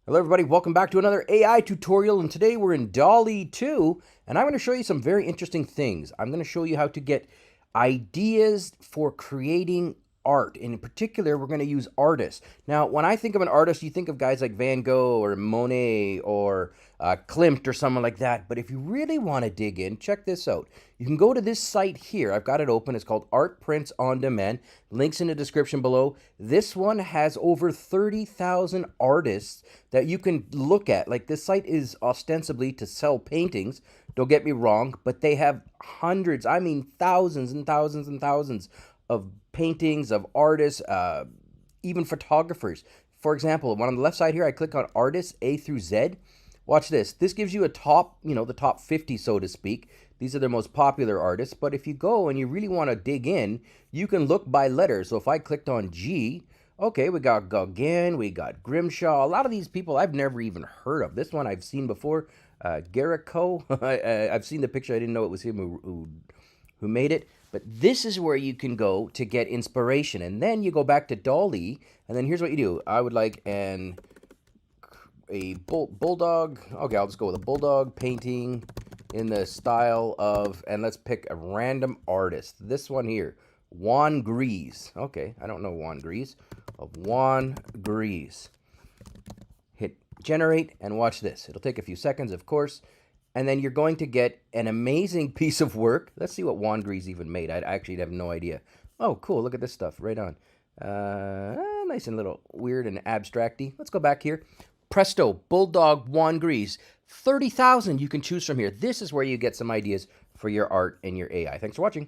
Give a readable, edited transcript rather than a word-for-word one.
Hello everybody, welcome back to another AI tutorial, and today we're in DALL-E 2 and I'm going to show you some very interesting things. I'm going to show you how to get ideas for creating art. And in particular, we're going to use artists. Now, when I think of an artist, you think of guys like Van Gogh or Monet or Klimt or someone like that. But if you really want to dig in, check this out. You can go to this site here. I've got it open. It's called Art Prints on Demand. Links in the description below. This one has over 30,000 artists that you can look at. Like, this site is ostensibly to sell paintings. Don't get me wrong, but they have hundreds, I mean thousands and thousands and thousands of paintings of artists, even photographers. For example, one on the left side here, I click on artists A through Z. Watch this. This gives you a top, the top 50, so to speak. These are their most popular artists. But if you go and you really want to dig in, you can look by letters. So if I clicked on G, okay, we got Gauguin, we got Grimshaw. A lot of these people I've never even heard of. This one I've seen before. Guerrico. I've seen the picture. I didn't know it was him who made it. But this is where you can go to get inspiration. And then you go back to DALL-E, and then here's what you do. I would like a bulldog. Okay, I'll just go with a bulldog painting in the style of, and let's pick a random artist. This one here, Juan Gris. Okay, I don't know Juan Gris. Of Juan Gris. Hit generate and watch this. It'll take a few seconds, of course. And then you're going to get an amazing piece of work. Let's see what Juan Gris even made. I actually have no idea. Oh, cool. Look at this stuff. Right on. Nice and little weird and abstracty. Let's go back here. Presto, Bulldog Juan Gris. 30,000 you can choose from here. This is where you get some ideas for your art and your AI. Thanks for watching.